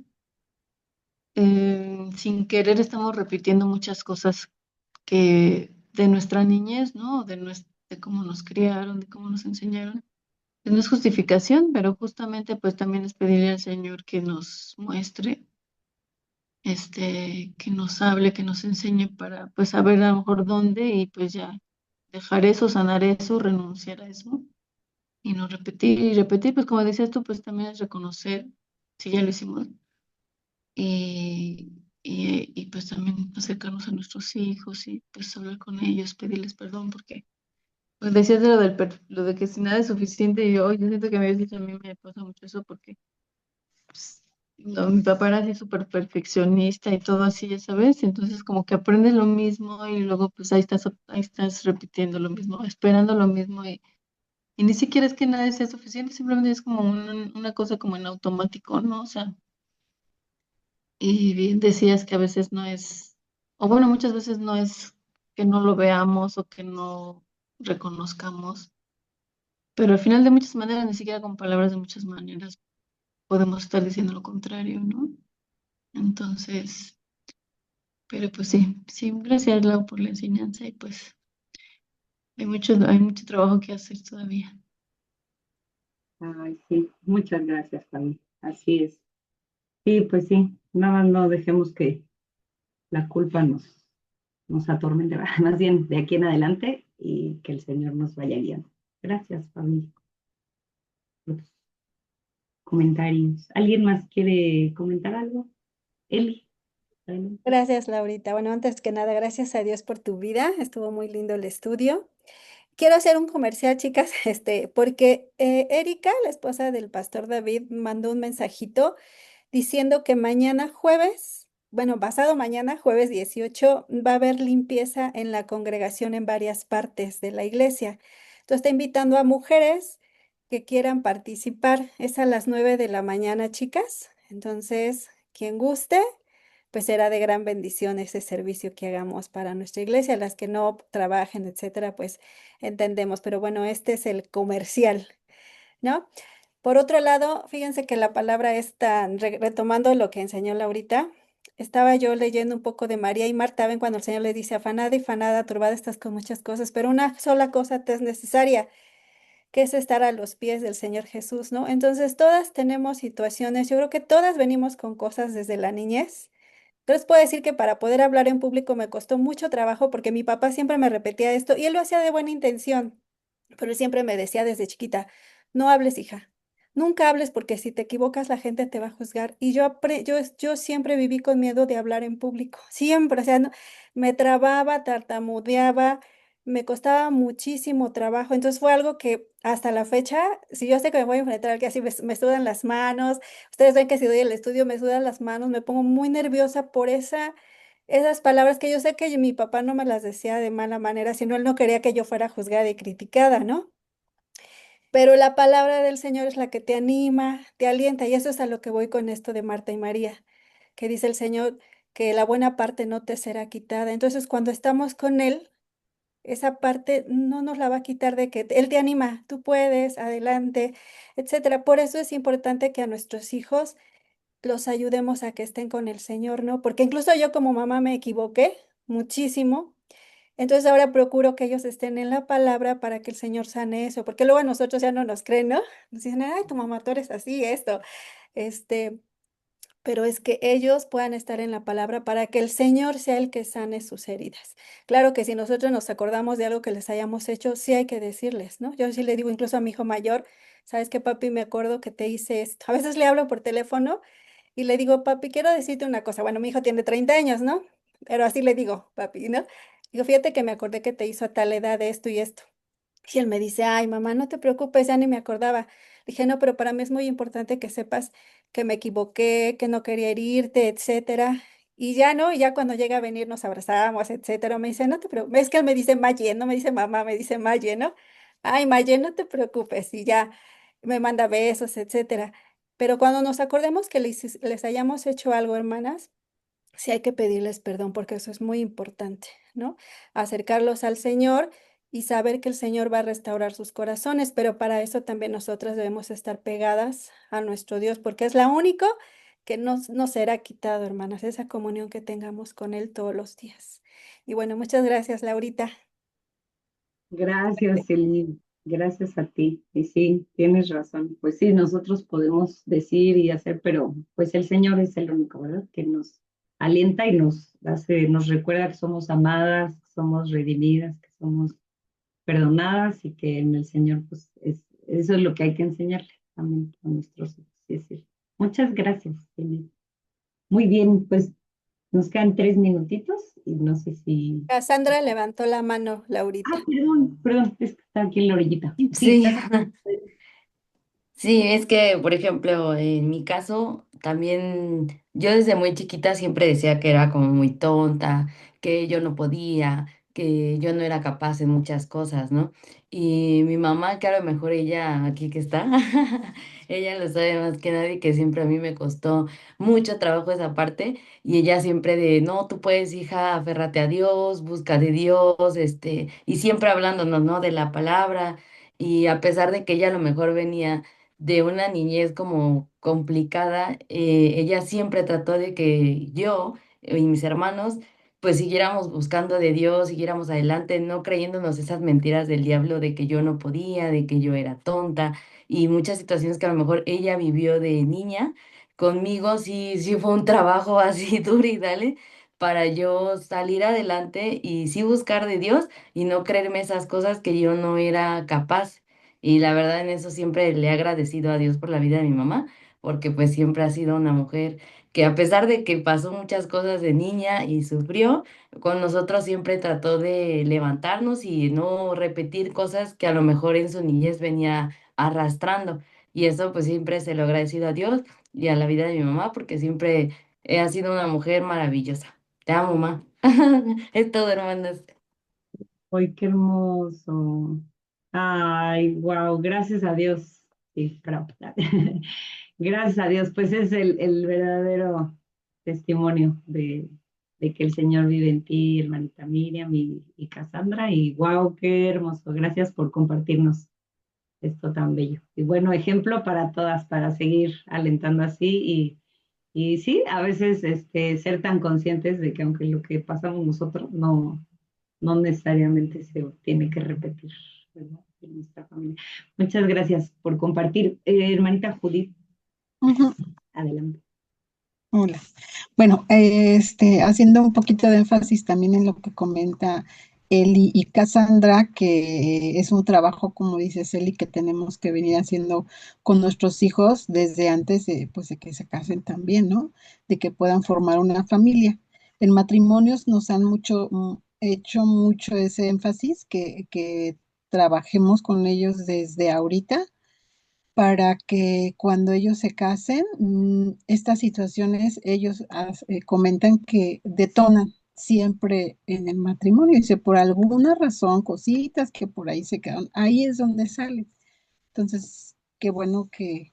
sin querer estamos repitiendo muchas cosas que de nuestra niñez, ¿no? De cómo nos criaron, de cómo nos enseñaron. Pues no es justificación, pero justamente pues también es pedirle al Señor que nos muestre, que nos hable, que nos enseñe para pues saber a lo mejor dónde y pues ya dejar eso, sanar eso, renunciar a eso y no repetir y repetir, pues como decías tú, pues también es reconocer si ya lo hicimos y, y pues también acercarnos a nuestros hijos y pues hablar con ellos, pedirles perdón porque pues decías de lo de que si nada es suficiente y yo siento que a veces a mí me pasa mucho eso porque pues, no, mi papá era así súper perfeccionista y todo así, ya sabes, entonces como que aprendes lo mismo y luego pues ahí estás repitiendo lo mismo, esperando lo mismo y ni siquiera es que nada sea suficiente, simplemente es como una cosa como en automático, ¿no? O sea, y bien decías que a veces no es, o bueno, muchas veces no es que no lo veamos o que no reconozcamos, pero al final de muchas maneras, ni siquiera con palabras de muchas maneras, podemos estar diciendo lo contrario, ¿no? Entonces, pero pues sí, sí, gracias Lau por la enseñanza y pues hay mucho trabajo que hacer todavía. Ay, sí, muchas gracias, Fabi. Así es. Sí, pues sí, nada más no dejemos que la culpa nos atormente, más bien de aquí en adelante y que el Señor nos vaya guiando. Gracias, Fabi, por tus comentarios. ¿Alguien más quiere comentar algo? Eli, adelante. Gracias, Laurita. Bueno, antes que nada, gracias a Dios por tu vida. Estuvo muy lindo el estudio. Quiero hacer un comercial, chicas, porque Erika, la esposa del pastor David, mandó un mensajito diciendo que mañana jueves, bueno, pasado mañana, jueves 18, va a haber limpieza en la congregación en varias partes de la iglesia. Entonces está invitando a mujeres que quieran participar. Es a las 9 de la mañana, chicas. Entonces, quien guste, pues será de gran bendición ese servicio que hagamos para nuestra iglesia. Las que no trabajen, etcétera, pues entendemos. Pero bueno, este es el comercial, ¿no? Por otro lado, fíjense que la palabra está retomando lo que enseñó Laurita. Estaba yo leyendo un poco de María y Marta, ven cuando el Señor le dice, afanada y fanada, turbada estás con muchas cosas, pero una sola cosa te es necesaria, que es estar a los pies del Señor Jesús, ¿no? Entonces, todas tenemos situaciones, yo creo que todas venimos con cosas desde la niñez. Entonces puedo decir que para poder hablar en público me costó mucho trabajo porque mi papá siempre me repetía esto y él lo hacía de buena intención, pero él siempre me decía desde chiquita, no hables, hija, nunca hables porque si te equivocas la gente te va a juzgar. Y yo siempre viví con miedo de hablar en público, siempre, o sea, me trababa, tartamudeaba, me costaba muchísimo trabajo. Entonces fue algo que hasta la fecha, si yo sé que me voy a enfrentar al que así me sudan las manos, ustedes ven que si doy el estudio me sudan las manos, me pongo muy nerviosa por esas palabras que yo sé que mi papá no me las decía de mala manera, sino él no quería que yo fuera juzgada y criticada, ¿no? Pero la palabra del Señor es la que te anima, te alienta, y eso es a lo que voy con esto de Marta y María, que dice el Señor que la buena parte no te será quitada. Entonces, cuando estamos con Él, esa parte no nos la va a quitar de que Él te anima, tú puedes, adelante, etcétera. Por eso es importante que a nuestros hijos los ayudemos a que estén con el Señor, ¿no? Porque incluso yo como mamá me equivoqué muchísimo. Entonces ahora procuro que ellos estén en la palabra para que el Señor sane eso, porque luego a nosotros ya no nos creen, ¿no? Nos dicen, ay, tu mamá, tú eres así, esto. Este, pero es que ellos puedan estar en la palabra para que el Señor sea el que sane sus heridas. Claro que si nosotros nos acordamos de algo que les hayamos hecho, sí hay que decirles, ¿no? Yo sí le digo incluso a mi hijo mayor, ¿sabes qué, papi? Me acuerdo que te hice esto. A veces le hablo por teléfono y le digo, papi, quiero decirte una cosa. Bueno, mi hijo tiene 30 años, ¿no? Pero así le digo, papi, ¿no? Digo, fíjate que me acordé que te hizo a tal edad esto y esto. Y él me dice, ay, mamá, no te preocupes, ya ni me acordaba. Dije, no, pero para mí es muy importante que sepas que me equivoqué, que no quería herirte, etcétera. Y ya no, y ya cuando llega a venir nos abrazamos, etcétera. Me dice, no te preocupes, es que él me dice Maye, no me dice mamá, me dice Maye, ¿no? Ay, Maye, no te preocupes. Y ya me manda besos, etcétera. Pero cuando nos acordemos que les hayamos hecho algo, hermanas, sí hay que pedirles perdón porque eso es muy importante, ¿no? Acercarlos al Señor y saber que el Señor va a restaurar sus corazones, pero para eso también nosotras debemos estar pegadas a nuestro Dios porque es la único que nos será quitado, hermanas, esa comunión que tengamos con Él todos los días. Y bueno, muchas gracias, Laurita. Gracias, Eli. Gracias a ti. Y sí, tienes razón. Pues sí, nosotros podemos decir y hacer, pero pues el Señor es el único, ¿verdad? Que nos alienta y nos hace, nos recuerda que somos amadas, que somos redimidas, que somos perdonadas y que en el Señor, pues eso es lo que hay que enseñarle también a nuestros hijos. Sí, sí. Muchas gracias, Eli. Muy bien, pues nos quedan 3 minutitos y no sé si... Cassandra levantó la mano, Laurita. Ah, perdón, es que está aquí en la orillita. Sí, Sí, Cassandra. sí, es que, por ejemplo, en mi caso, también yo desde muy chiquita siempre decía que era como muy tonta, que yo no podía, que yo no era capaz de muchas cosas, ¿no? Y mi mamá, que a lo mejor ella, aquí que está, ella lo sabe más que nadie, que siempre a mí me costó mucho trabajo esa parte, y ella siempre de, no, tú puedes, hija, aférrate a Dios, busca de Dios, y siempre hablándonos, ¿no? De la palabra, y a pesar de que ella a lo mejor venía de una niñez como complicada, ella siempre trató de que yo y mis hermanos pues siguiéramos buscando de Dios, siguiéramos adelante, no creyéndonos esas mentiras del diablo de que yo no podía, de que yo era tonta y muchas situaciones que a lo mejor ella vivió de niña. Conmigo sí, sí fue un trabajo así duro y dale para yo salir adelante y sí buscar de Dios y no creerme esas cosas que yo no era capaz. Y la verdad en eso siempre le he agradecido a Dios por la vida de mi mamá, porque pues siempre ha sido una mujer que a pesar de que pasó muchas cosas de niña y sufrió, con nosotros siempre trató de levantarnos y no repetir cosas que a lo mejor en su niñez venía arrastrando. Y eso pues siempre se lo he agradecido a Dios y a la vida de mi mamá, porque siempre ha sido una mujer maravillosa. Te amo, mamá. Es todo, hermanas. ¡Ay, qué hermoso! Ay, wow, gracias a Dios. Sí, bravo. Gracias a Dios, pues es el verdadero testimonio de que el Señor vive en ti, hermanita Miriam y Cassandra. Y wow, qué hermoso. Gracias por compartirnos esto tan bello. Y bueno, ejemplo para todas, para seguir alentando así y sí, a veces ser tan conscientes de que aunque lo que pasamos nosotros no necesariamente se tiene que repetir, ¿verdad? En nuestra familia. Muchas gracias por compartir. Hermanita Judith, Ujú. adelante. Hola. Bueno, haciendo un poquito de énfasis también en lo que comenta Eli y Cassandra, que es un trabajo, como dices Eli, que tenemos que venir haciendo con nuestros hijos desde antes de, pues, de que se casen también, ¿no? De que puedan formar una familia. En matrimonios nos han hecho mucho ese énfasis, que trabajemos con ellos desde ahorita para que cuando ellos se casen, estas situaciones ellos comentan que detonan siempre en el matrimonio. Dice, por alguna razón, cositas que por ahí se quedan, ahí es donde sale. Entonces, qué bueno que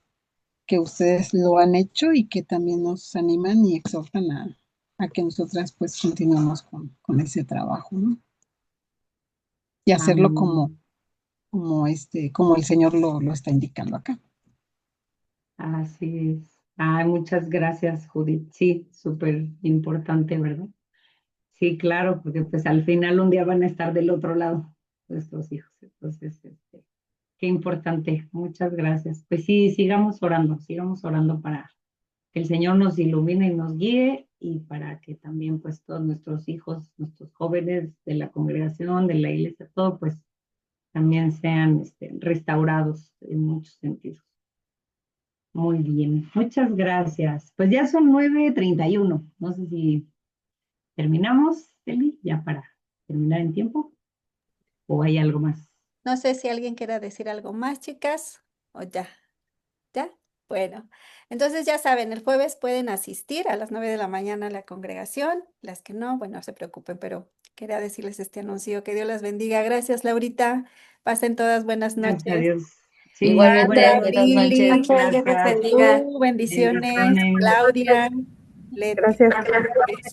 ustedes lo han hecho y que también nos animan y exhortan a que nosotras pues continuemos con ese trabajo, ¿no? Y hacerlo Amén. como el Señor lo está indicando acá. Así es. Ay, muchas gracias, Judith. Sí, súper importante, ¿verdad? Sí, claro, porque pues al final un día van a estar del otro lado nuestros hijos. Entonces, qué importante. Muchas gracias. Pues sí, sigamos orando que el Señor nos ilumine y nos guíe y para que también pues todos nuestros hijos, nuestros jóvenes de la congregación, de la iglesia, todo pues también sean restaurados en muchos sentidos. Muy bien, muchas gracias. Pues ya son 9:31. No sé si terminamos, Eli, ya para terminar en tiempo, o hay algo más. No sé si alguien quiera decir algo más, chicas, o ya. ¿Ya? Bueno, entonces ya saben, el jueves pueden asistir a las 9 de la mañana a la congregación. Las que no, bueno, no se preocupen, pero quería decirles este anuncio. Que Dios las bendiga. Gracias, Laurita. Pasen todas buenas Gracias a noches. Dios. Sí, Igualmente, Sandra, buenas Lili, noches. Dios les gracias. bendiga. bendiciones. Bendiciones. Claudia, Leti. Gracias.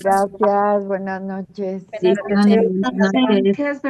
Gracias, buenas noches. Buenas noches. Buenas noches.